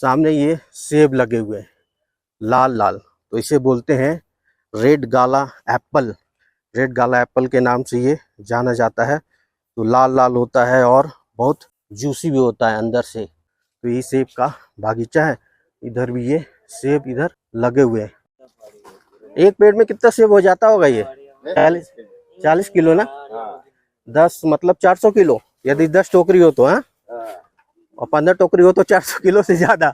सामने ये सेब लगे हुए हैं लाल लाल, तो इसे बोलते हैं रेड गाला एप्पल। रेड गाला एप्पल के नाम से ये जाना जाता है। तो लाल लाल होता है और बहुत जूसी भी होता है अंदर से। तो ये सेब का बागीचा है। इधर भी ये सेब इधर लगे हुए हैं। एक पेड़ में कितना सेब हो जाता होगा ये? 40 किलो ना? 10 मतलब 400 किलो यदि 10 टोकरी हो तो। हाँ, और 15 टोकरी हो तो 400 किलो से ज्यादा।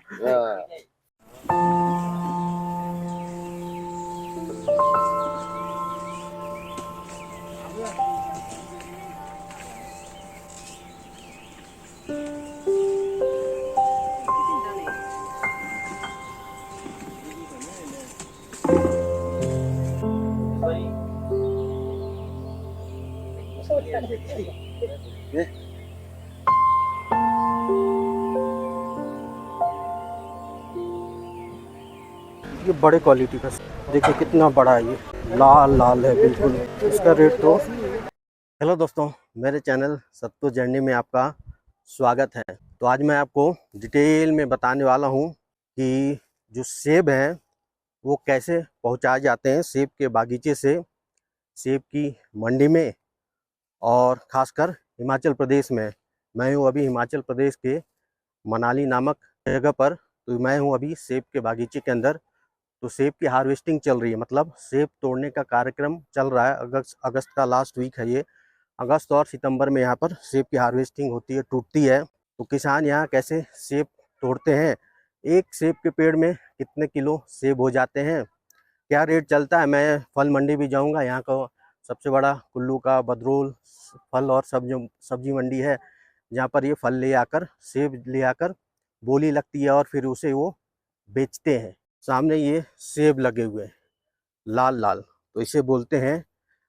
ये बड़े क्वालिटी का देखिए कितना बड़ा है, ये लाल लाल है बिल्कुल। इसका रेट तो हेलो दोस्तों, मेरे चैनल सत्तू जर्नी में आपका स्वागत है। तो आज मैं आपको डिटेल में बताने वाला हूँ कि जो सेब हैं वो कैसे पहुँचाए जाते हैं सेब के बागीचे से सेब की मंडी में, और ख़ासकर हिमाचल प्रदेश में। मैं हूँ अभी हिमाचल प्रदेश के मनाली नामक जगह पर। तो मैं हूँ अभी सेब के बागीचे के अंदर। तो सेब की हार्वेस्टिंग चल रही है, मतलब सेब तोड़ने का कार्यक्रम चल रहा है। अगस्त का लास्ट वीक है ये। अगस्त और सितंबर में यहाँ पर सेब की हार्वेस्टिंग होती है, टूटती है। तो किसान यहाँ कैसे सेब तोड़ते हैं, एक सेब के पेड़ में कितने किलो सेब हो जाते हैं, क्या रेट चलता है। मैं फल मंडी भी जाऊँगा। यहाँ का सबसे बड़ा कुल्लू का बदरूल फल और सब्जी मंडी है, जहाँ पर ये फल ले आकर, सेब ले आकर बोली लगती है और फिर उसे वो बेचते हैं। सामने ये सेब लगे हुए हैं लाल लाल, तो इसे बोलते हैं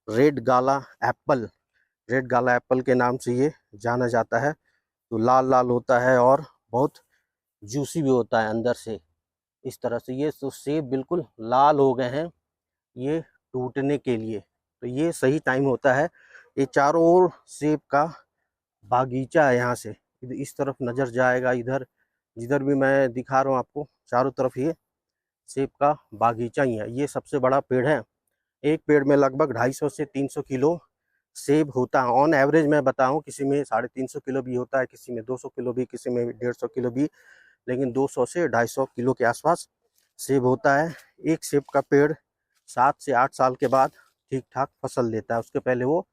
रेड गाला एप्पल। रेड गाला एप्पल के नाम से ये जाना जाता है। तो लाल लाल होता है और बहुत जूसी भी होता है अंदर से। इस तरह से ये तो सेब बिल्कुल लाल हो गए हैं ये टूटने के लिए। तो ये सही टाइम होता है। ये चारों ओर सेब का बागीचा है। यहाँ से इस तरफ नज़र जाएगा, इधर जिधर भी मैं दिखा रहा हूँ आपको, चारों तरफ ये सेब का बागीचा ही है। ये सबसे बड़ा पेड़ है। एक पेड़ में लगभग 250 से 300 किलो सेब होता है ऑन एवरेज। मैं बताऊं, किसी में 350 किलो भी होता है, किसी में 200 किलो भी, किसी में 150 किलो भी, लेकिन 200 से 250 किलो के आसपास सेब होता है। एक सेब का पेड़ 7 से 8 साल के बाद ठीक ठाक फसल देता है। उसके पहले वो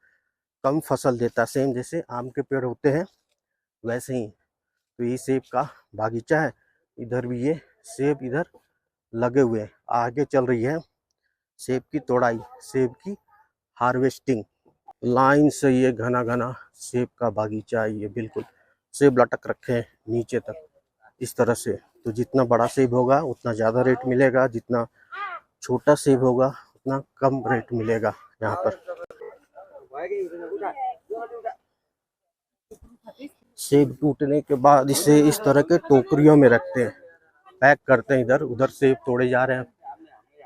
कम फसल देता है, सेम जैसे आम के पेड़ होते हैं वैसे ही। तो ये सेब का बागीचा है। इधर भी ये सेब इधर लगे हुए हैं। आगे चल रही है सेब की तोड़ाई, सेब की हार्वेस्टिंग। लाइन से ये घना घना सेब का बागीचा है। ये बिल्कुल सेब लटक रखे हैं नीचे तक इस तरह से। तो जितना बड़ा सेब होगा उतना ज़्यादा रेट मिलेगा, जितना छोटा सेब होगा उतना कम रेट मिलेगा यहाँ पर। सेब टूटने के बाद इसे इस तरह के टोकरियों में रखते हैं, पैक करते हैं। इधर उधर सेब तोड़े जा रहे हैं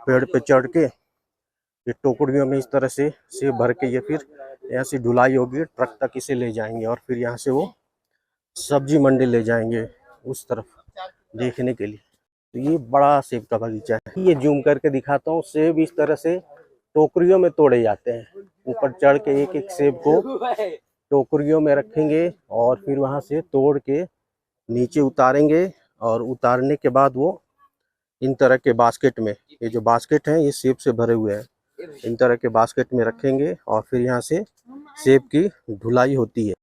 पेड़ पे चढ़ के। ये टोकरियों में इस तरह से सेब भर के ये फिर यहाँ से ढुलाई होगी, ट्रक तक इसे ले जाएंगे और फिर यहाँ से वो सब्जी मंडी ले जाएंगे उस तरफ देखने के लिए। तो ये बड़ा सेब का बगीचा है। ये जूम करके दिखाता हूँ। सेब इस तरह से टोकरियों में तोड़े जाते हैं। ऊपर चढ़ के एक एक सेब को टोकरियों में रखेंगे और फिर वहां से तोड़ के नीचे उतारेंगे, और उतारने के बाद वो इन तरह के बास्केट में, ये जो बास्केट हैं ये सेब से भरे हुए हैं, इन तरह के बास्केट में रखेंगे और फिर यहाँ से सेब की ढुलाई होती है।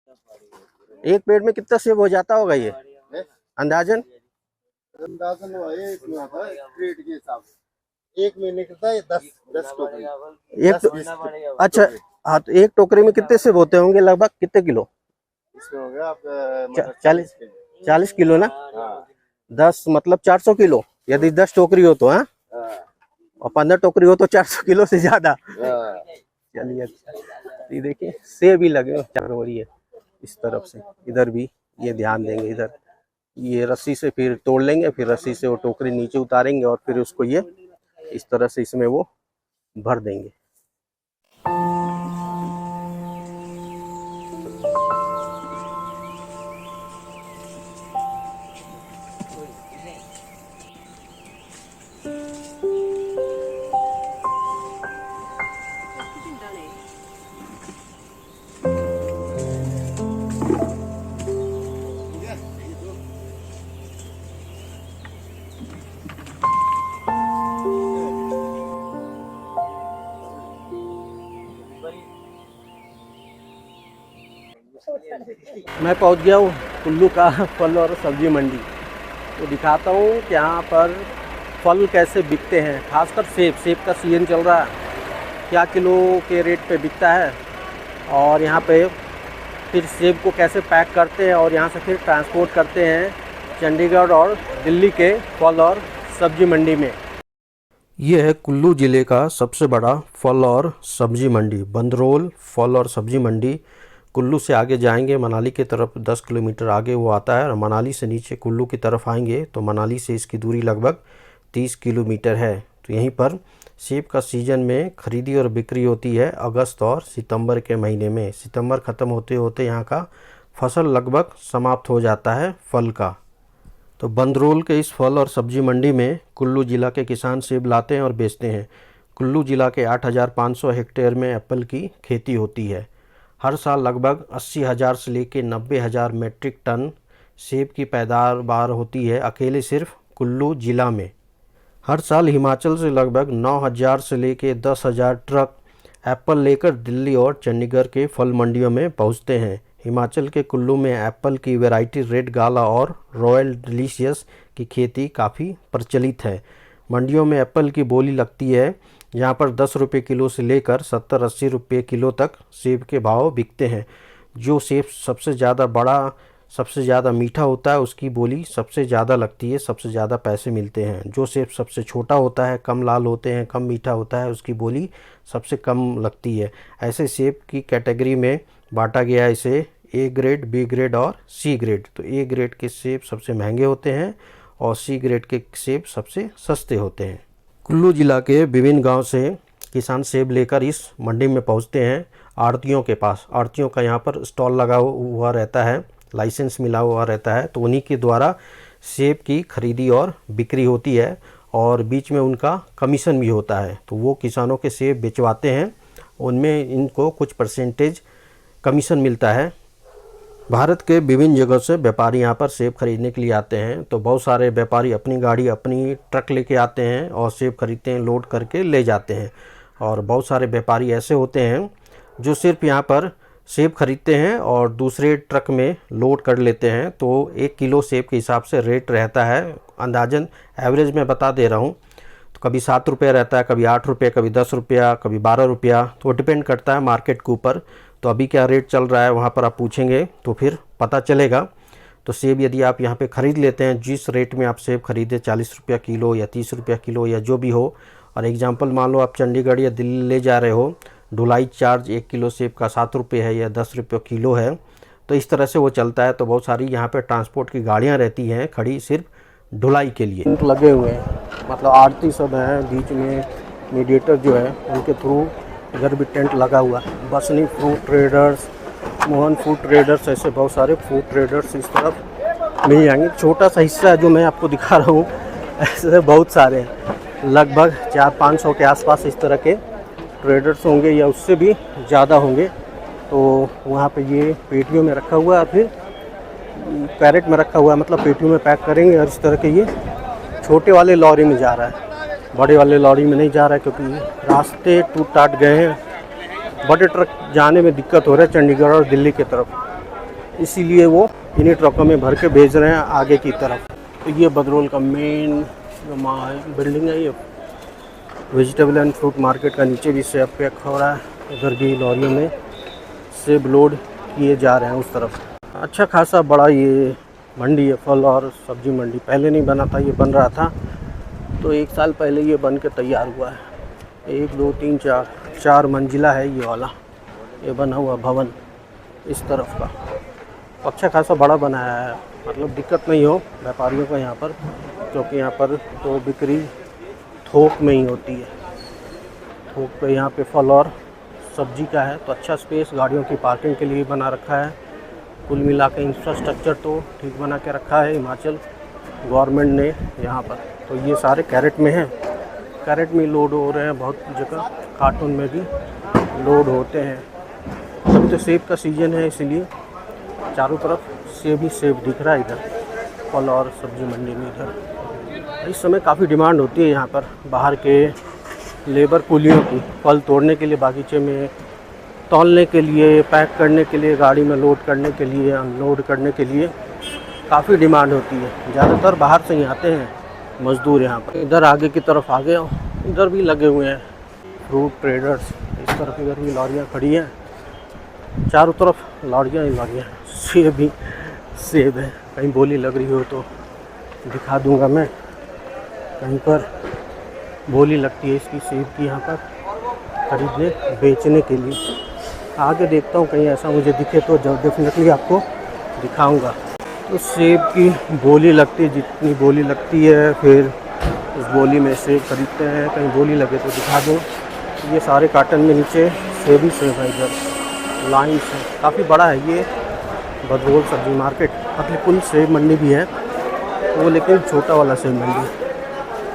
एक पेड़ में कितना सेब हो जाता होगा ये अंदाजन? एक महीने करता है 10 टोकरी। अच्छा, हाँ, तो एक टोकरी में कितने सेब होते होंगे, लगभग कितने किलो? इसमें हो गया आप 40 किलो ना? 10 मतलब 400 किलो यदि 10 टोकरी हो तो। हाँ, और 15 टोकरी हो तो 400 किलो से ज्यादा। चलिए, ये देखिए सेब भी लगे चारों ओर ये इस तरफ से। इधर भी ये ध्यान देंगे, इधर ये रस्सी से फिर तोड़ लेंगे, फिर रस्सी से वो टोकरी नीचे उतारेंगे और फिर उसको ये इस तरह से इसमें वो भर देंगे। मैं पहुंच गया हूँ कुल्लू का फल और सब्जी मंडी। तो दिखाता हूँ कि यहाँ पर फल कैसे बिकते हैं, खासकर सेब का सीजन चल रहा है, क्या किलो के रेट पे बिकता है और यहाँ पे फिर सेब को कैसे पैक करते हैं और यहाँ से फिर ट्रांसपोर्ट करते हैं चंडीगढ़ और दिल्ली के फल और सब्जी मंडी में। ये है कुल्लू ज़िले का सबसे बड़ा फल और सब्जी मंडी, बंदरोल फल और सब्जी मंडी। कुल्लू से आगे जाएंगे मनाली की तरफ 10 किलोमीटर आगे वो आता है और मनाली से नीचे कुल्लू की तरफ आएंगे तो मनाली से इसकी दूरी लगभग 30 किलोमीटर है। तो यहीं पर सेब का सीज़न में खरीदी और बिक्री होती है अगस्त और सितंबर के महीने में। सितंबर ख़त्म होते होते यहाँ का फसल लगभग समाप्त हो जाता है फल का। तो बंदरोल के इस फल और सब्जी मंडी में कुल्लू ज़िला के किसान सेब लाते हैं और बेचते हैं। कुल्लू ज़िला के 8,500 हेक्टेयर में एप्पल की खेती होती है। हर साल लगभग 80,000 से लेकर 90,000 मीट्रिक टन सेब की पैदावार होती है अकेले सिर्फ कुल्लू ज़िला में। हर साल हिमाचल से लगभग 9,000 से लेकर 10,000 ट्रक एप्पल लेकर दिल्ली और चंडीगढ़ के फल मंडियों में पहुंचते हैं। हिमाचल के कुल्लू में एप्पल की वैरायटी रेड गाला और रॉयल डिलीशियस की खेती काफ़ी प्रचलित है। मंडियों में एप्पल की बोली लगती है, यहाँ पर 10 रुपये किलो से लेकर 70-80 रुपये किलो तक सेब के भाव बिकते हैं। जो सेब सबसे ज़्यादा बड़ा, सबसे ज़्यादा मीठा होता है उसकी बोली सबसे ज़्यादा लगती है, सबसे ज़्यादा पैसे मिलते हैं। जो सेब सबसे छोटा होता है, कम लाल होते हैं, कम मीठा होता है, उसकी बोली सबसे कम लगती है। ऐसे सेब की कैटेगरी में बांटा गया है इसे ए ग्रेड, बी ग्रेड और सी ग्रेड। तो ए ग्रेड के सेब सबसे महंगे होते हैं और सी ग्रेड के सेब सबसे सस्ते होते हैं। कुल्लू ज़िला के विभिन्न गांव से किसान सेब लेकर इस मंडी में पहुंचते हैं आड़तियों के पास। आड़तियों का यहाँ पर स्टॉल लगा हुआ रहता है, लाइसेंस मिला हुआ रहता है, तो उन्हीं के द्वारा सेब की खरीदी और बिक्री होती है और बीच में उनका कमीशन भी होता है। तो वो किसानों के सेब बेचवाते हैं, उनमें इनको कुछ परसेंटेज कमीशन मिलता है। भारत के विभिन्न जगहों से व्यापारी यहाँ पर सेब खरीदने के लिए आते हैं। तो बहुत सारे व्यापारी अपनी गाड़ी, अपनी ट्रक लेके आते हैं और सेब खरीदते हैं, लोड करके ले जाते हैं। और बहुत सारे व्यापारी ऐसे होते हैं जो सिर्फ यहाँ पर सेब खरीदते हैं और दूसरे ट्रक में लोड कर लेते हैं। तो 1 किलो सेब के हिसाब से रेट रहता है, अंदाजन एवरेज में बता दे रहा हूँ। तो कभी 7 रुपये रहता है, कभी 8 रुपये, कभी 10 रुपया, कभी 12 रुपया, तो डिपेंड करता है मार्केट के ऊपर। तो अभी क्या रेट चल रहा है वहाँ पर आप पूछेंगे तो फिर पता चलेगा। तो सेब यदि आप यहाँ पे ख़रीद लेते हैं, जिस रेट में आप सेब खरीदे 40 रुपया किलो या 30 रुपया किलो या जो भी हो, और एग्जांपल मान लो आप चंडीगढ़ या दिल्ली ले जा रहे हो, ढुलाई चार्ज 1 किलो सेब का 7 रुपये है या 10 रुपये किलो है, तो इस तरह से वो चलता है। तो बहुत सारी यहाँ पर ट्रांसपोर्ट की गाड़ियाँ रहती हैं खड़ी सिर्फ ढुलाई के लिए। लगे हुए हैं, मतलब आड़ती सब हैं, बीच में मीडिएटर जो है उनके थ्रू इधर भी टेंट लगा हुआ है। बसनी fruit traders, Mohan food traders, ऐसे बहुत सारे फूड ट्रेडर्स इस तरफ मिल जाएंगे। छोटा सा हिस्सा है जो मैं आपको दिखा रहा हूँ, ऐसे बहुत सारे हैं, लगभग 400-500 के आसपास इस तरह के ट्रेडर्स होंगे या उससे भी ज़्यादा होंगे। तो वहाँ पे ये पेटियों में रखा हुआ है, फिर कैरेट में रखा हुआ है, मतलब पेटियों में पैक करेंगे और इस तरह के ये छोटे वाले लॉरी में जा रहा है, बड़े वाले लॉरी में नहीं जा रहा है क्योंकि रास्ते टूट टाट गए हैं। बड़े ट्रक जाने में दिक्कत हो रहा है चंडीगढ़ और दिल्ली की तरफ, इसीलिए वो इन्हीं ट्रकों में भर के भेज रहे हैं आगे की तरफ। तो ये बदरोल का मेन बिल्डिंग है, ये वेजिटेबल एंड फ्रूट मार्केट का नीचे भी सेब पैक हो रहा है, उधर भी लॉरियों में सेब लोड किए जा रहे हैं उस तरफ। अच्छा खासा बड़ा ये मंडी है, फल और सब्जी मंडी। पहले नहीं बना था, ये बन रहा था तो 1 साल पहले ये बन के तैयार हुआ है। 1 2 3 4 मंजिला है ये वाला, ये बना हुआ भवन इस तरफ का। अच्छा खासा बड़ा बनाया है, मतलब दिक्कत नहीं हो व्यापारियों को यहाँ पर, क्योंकि यहाँ पर तो बिक्री थोक में ही होती है। थोक पे यहाँ पे फल और सब्जी का है, तो अच्छा स्पेस गाड़ियों की पार्किंग के लिए बना रखा है। कुल मिला के इंफ्रास्ट्रक्चर तो ठीक बना के रखा है हिमाचल गवर्नमेंट ने यहाँ पर। तो ये सारे कैरेट में हैं, कैरेट में लोड हो रहे हैं, बहुत जगह कार्टून में भी लोड होते हैं। अभी तो सेब का सीज़न है, इसलिए चारों तरफ सेब ही सेब दिख रहा है इधर फल और सब्जी मंडी में। इधर इस समय काफ़ी डिमांड होती है यहाँ पर बाहर के लेबर कुलियों की, फल तोड़ने के लिए, बागीचे में तौलने के लिए, पैक करने के लिए, गाड़ी में लोड करने के लिए, अनलोड करने के लिए काफ़ी डिमांड होती है। ज़्यादातर बाहर से ही आते हैं मज़दूर यहाँ पर। इधर आगे की तरफ आगे इधर भी लगे हुए हैं फ्रूट ट्रेडर्स। इस तरफ इधर भी लॉरियाँ खड़ी हैं, चारों तरफ लॉरियाँ ही लॉरियाँ हैं। सेब ही सेब है, कहीं बोली लग रही हो तो दिखा दूंगा मैं। कहीं पर बोली लगती है इसकी सेब की यहाँ पर खरीदने बेचने के लिए। आगे देखता हूँ कहीं ऐसा मुझे दिखे तो जब डेफिनेटली आपको दिखाऊंगा। तो सेब की बोली लगती है, जितनी बोली लगती है फिर उस बोली में सेब खरीदते हैं। कहीं बोली लगे तो दिखा दूँ। ये सारे कार्टन में नीचे सेब ही सेब है, इधर लाइन से काफ़ी बड़ा है ये बदरोल सब्जी मार्केट। फतेहपुर सेब मंडी भी है वो, लेकिन छोटा वाला सेब मंडी।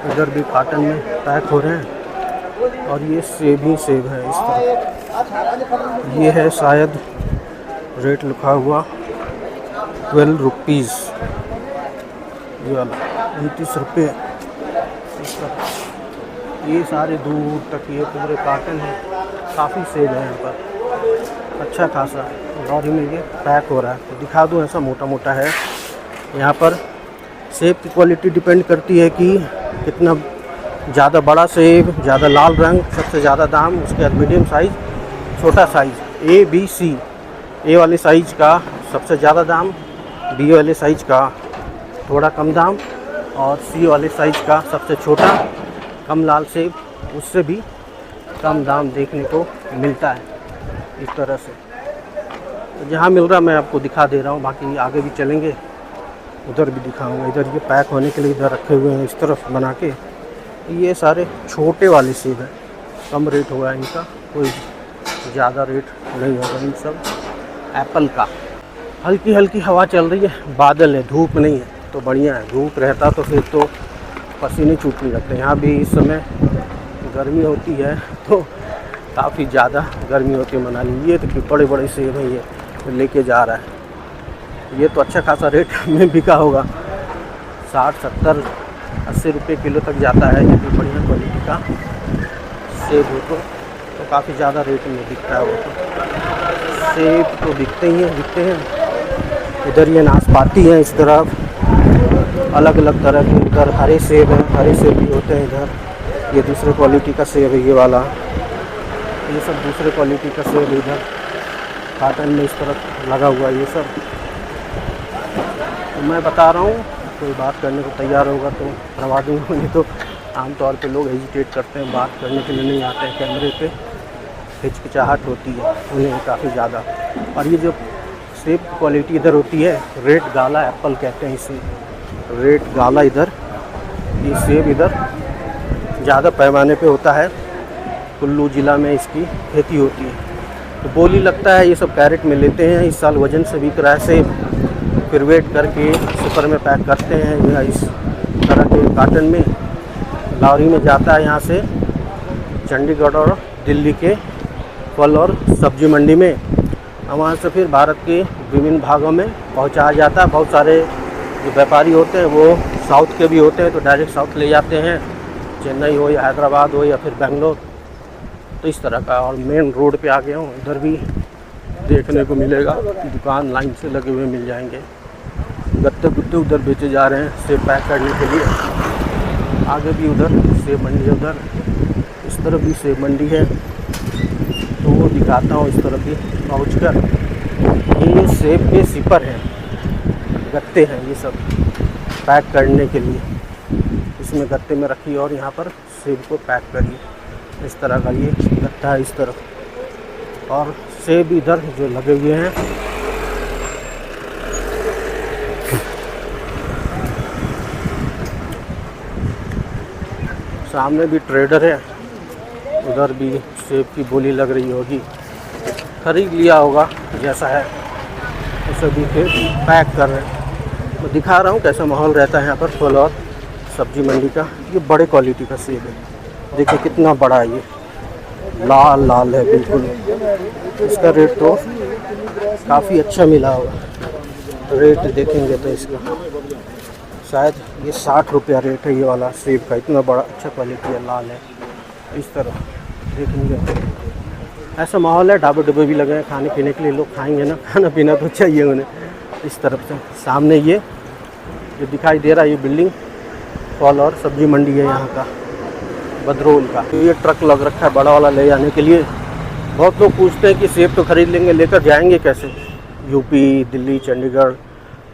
इधर भी कार्टन में पैक हो रहे हैं और ये सेब ही सेब है इस तरह। ये है शायद रेट लिखा हुआ 12 रुपीज़, ये वाला 29 रुपये इस तरह। ये सारे दूर तक ये पूरे कार्टन है, काफ़ी सेब है यहाँ पर अच्छा खासा। लॉरी में ये पैक हो रहा है तो दिखा दूँ। ऐसा मोटा मोटा है यहाँ पर। सेब की क्वालिटी डिपेंड करती है कि कितना ज़्यादा बड़ा सेब, ज़्यादा लाल रंग, सबसे ज़्यादा दाम। उसके बाद मीडियम साइज़, छोटा साइज़ A, B, C। ए वाले साइज़ का सबसे ज़्यादा दाम, बी वाले साइज़ का थोड़ा कम दाम, और सी वाले साइज़ का सबसे छोटा कम लाल सेब उससे भी कम दाम देखने को मिलता है इस तरह से। तो जहाँ मिल रहा मैं आपको दिखा दे रहा हूँ, बाकी आगे भी चलेंगे उधर भी दिखाऊंगा। इधर ये पैक होने के लिए इधर रखे हुए हैं इस तरफ बना के। ये सारे छोटे वाले सेब हैं, कम रेट होगा इनका, कोई ज़्यादा रेट नहीं होगा इन सब। एप्पल का हल्की हल्की हवा चल रही है, बादल है, धूप नहीं है तो बढ़िया है। धूप रहता तो फिर तो पसीने छूटने लगते। यहाँ भी इस समय गर्मी होती है तो काफ़ी ज़्यादा गर्मी होती है मनाली। ये तो बड़े बड़े सेब हैं, ये लेके जा रहा है। ये तो अच्छा खासा रेट में बिका होगा, 60, 70, 80 रुपये किलो तक जाता है। ये भी बढ़िया क्वालिटी का सेब हो तो काफ़ी ज़्यादा रेट में बिकता है वो तो। सेब तो बिकते हैं। इधर ये नाशपाती है इस तरफ, अलग अलग तरह के। इधर हरे सेब हैं, हरे सेब भी होते हैं इधर। ये दूसरे क्वालिटी का सेब है ये वाला, ये सब दूसरे क्वालिटी का सेब इधर कार्टन में इस तरफ लगा हुआ है ये सब। तो मैं बता रहा हूँ, कोई बात करने को तैयार होगा तो करवा दूँगा, नहीं तो आमतौर पे लोग हेजिटेट करते हैं, बात करने के लिए नहीं आते हैं कैमरे पे, हिचकिचाहट होती है उन्हें काफ़ी ज़्यादा। और ये जो सेब की क्वालिटी इधर होती है, रेड गाला एप्पल कहते हैं इसे, रेड गाला। इधर ये सेब इधर ज़्यादा पैमाने पे होता है, कुल्लू ज़िला में इसकी खेती होती है। तो बोली लगता है, ये सब कैरेट में लेते हैं। इस साल वज़न से बिक रहा है सेब, फिर वेट करके सुपर में पैक करते हैं या इस तरह के कार्टन में लॉरी में जाता है यहाँ से चंडीगढ़ और दिल्ली के फल और सब्जी मंडी में, और वहाँ से फिर भारत के विभिन्न भागों में पहुँचाया जाता है। बहुत सारे जो व्यापारी होते हैं वो साउथ के भी होते हैं, तो डायरेक्ट साउथ ले जाते हैं, चेन्नई हो या हैदराबाद हो या फिर बेंगलोर, तो इस तरह का। और मेन रोड पे आ गया हूँ, इधर भी देखने को मिलेगा, दुकान लाइन से लगे हुए मिल जाएंगे। गत्ते गुत्ते उधर बेचे जा रहे हैं सेब पैक करने के लिए। आगे भी उधर सेब मंडी है, उधर इस तरफ भी सेब मंडी है, तो वो दिखाता हूँ इस तरफ भी पहुँच कर। ये सेब के सिपर हैं, गत्ते हैं ये सब पैक करने के लिए, इसमें गत्ते में रखी और यहाँ पर सेब को पैक करिए। इस तरह का ये गत्ता है इस तरफ, और सेब इधर जो लगे हुए हैं सामने भी ट्रेडर है, उधर भी सेब की बोली लग रही होगी, खरीद लिया होगा जैसा है, उसे भी फिर पैक कर रहे हैं। मैं दिखा रहा हूँ कैसा माहौल रहता है यहाँ पर फल और सब्जी मंडी का। ये बड़े क्वालिटी का सेब है, देखिए कितना बड़ा है, ये लाल लाल है बिल्कुल। इसका रेट तो काफ़ी अच्छा मिला होगा। रेट देखेंगे तो इसका शायद ये 60 रुपया रेट है ये वाला सेब का। इतना बड़ा अच्छा क्वालिटी है, लाल है। इस तरह देखेंगे ऐसा माहौल है। ढाबे डब्बे भी लगे हैं खाने पीने के लिए, लोग खाएंगे ना, खाना पीना तो चाहिए उन्हें। इस तरफ से सामने ये जो दिखाई दे रहा है ये बिल्डिंग फल और सब्जी मंडी है यहाँ का, बदरोल का। तो ये ट्रक लग रखा है बड़ा वाला ले जाने के लिए। बहुत लोग पूछते हैं कि सेब तो खरीद लेंगे, लेकर जाएंगे कैसे? यूपी, दिल्ली, चंडीगढ़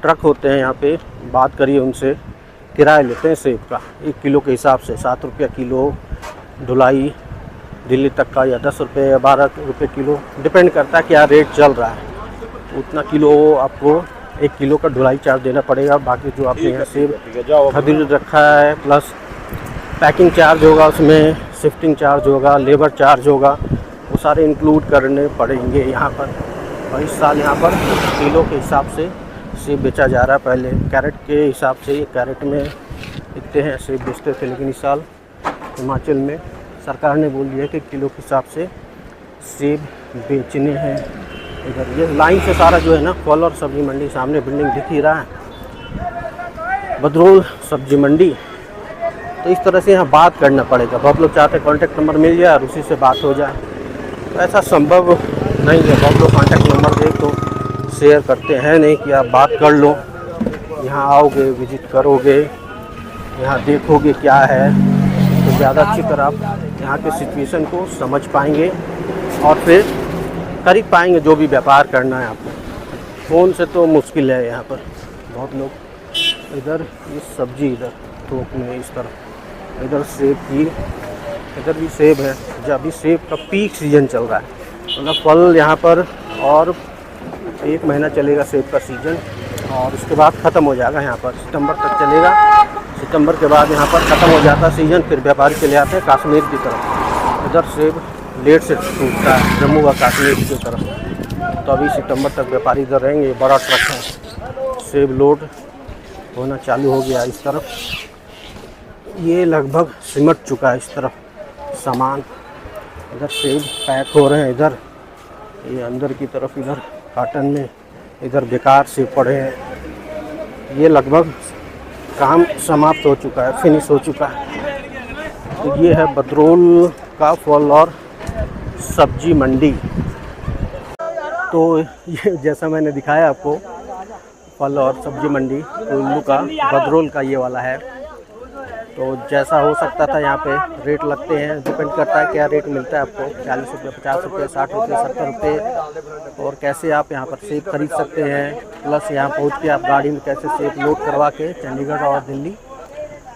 ट्रक होते हैं यहाँ पे, बात करिए उनसे, किराया लेते हैं सेब का 1 किलो के हिसाब से। 7 रुपया किलो ढुलाई दिल्ली तक का, या 10 रुपये या 12 रुपये किलो, डिपेंड करता है क्या रेट चल रहा है। उतना किलो आपको 1 किलो का ढुलाई चार्ज देना पड़ेगा। बाकी जो आपने यहाँ सेब खरीद रखा है प्लस पैकिंग चार्ज होगा, उसमें शिफ्टिंग चार्ज होगा, लेबर चार्ज होगा, वो सारे इंक्लूड करने पड़ेंगे यहाँ पर। और इस साल यहाँ पर किलो के हिसाब से सेब बेचा जा रहा है। पहले कैरेट के हिसाब से ये कैरेट में इतने हैं सेब बेचते थे, लेकिन इस साल हिमाचल में सरकार ने बोल दिया कि किलो के हिसाब से सेब बेचने हैं। इधर ये लाइन से सारा जो है ना फल और सब्जी मंडी, सामने बिल्डिंग दिख ही रहा है, बदरोल सब्जी मंडी। तो इस तरह से यहाँ बात करना पड़ेगा। बहुत लोग चाहते हैं कॉन्टैक्ट नंबर मिल जाए और उसी से बात हो जाए, तो ऐसा संभव नहीं है। बहुत लोग कॉन्टैक्ट नंबर दे तो शेयर करते हैं नहीं कि आप बात कर लो, यहाँ आओगे, विजिट करोगे, यहाँ देखोगे क्या है, तो ज़्यादा अच्छी तरह आप यहाँ के सिचुएशन को समझ पाएंगे और फिर खरीद पाएंगे जो भी व्यापार करना है आपको। फ़ोन से तो मुश्किल है यहाँ पर। बहुत लोग इधर ये सब्जी इधर थोक में इस तरफ, इधर सेब की, इधर भी सेब है। जब अभी सेब का पीक सीज़न चल रहा है, मतलब फल यहाँ पर, और 1 महीना चलेगा सेब का सीज़न और उसके बाद ख़त्म हो जाएगा। यहाँ पर सितंबर तक चलेगा। सितंबर के बाद यहाँ पर ख़त्म हो जाता है सीज़न। फिर व्यापारी चले आते हैं कश्मीर की तरफ। इधर सेब लेट से टूटता है, जम्मू व कश्मीर की तरफ। तो अभी सितंबर तक व्यापारी इधर रहेंगे। बड़ा ट्रक है, सेब लोड होना चालू हो गया। इस तरफ ये लगभग सिमट चुका है, इस तरफ सामान। इधर सेब पैक हो रहे हैं, इधर ये अंदर की तरफ, इधर कार्टन में, इधर बेकार सेब पड़े हैं। ये लगभग काम समाप्त हो चुका है, फिनिश हो चुका है। तो ये है बदरोल का फल और सब्जी मंडी। तो ये जैसा मैंने दिखाया आपको फल और सब्जी मंडी कुल्लू का, बदरोल का ये वाला है। तो जैसा हो सकता था यहाँ पे रेट लगते हैं, डिपेंड करता है क्या रेट मिलता है आपको। 40 रुपये, 50 रुपये, 60 रुपये, 70 रुपये। और कैसे आप यहाँ पर सेब खरीद सकते हैं, प्लस यहाँ पहुँच के आप गाड़ी में कैसे सेब लोड करवा के चंडीगढ़ और दिल्ली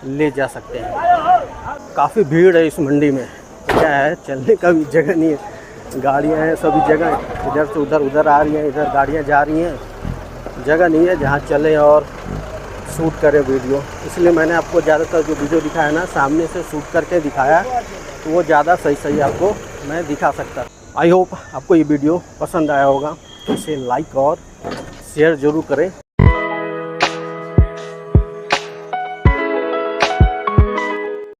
ले जा सकते हैं। काफ़ी भीड़ है इस मंडी में, क्या है चलने का भी जगह नहीं है। गाड़ियाँ हैं सभी जगह, इधर से उधर, उधर आ रही हैं, इधर गाड़ियाँ जा रही हैं, जगह नहीं है जहाँ चलें और शूट करें वीडियो। इसलिए मैंने आपको ज़्यादातर जो वीडियो दिखाया ना, सामने से शूट करके दिखाया, तो वो ज़्यादा सही आपको मैं दिखा सकता। आई होप आपको ये वीडियो पसंद आया होगा। तो इसे लाइक और शेयर ज़रूर करें।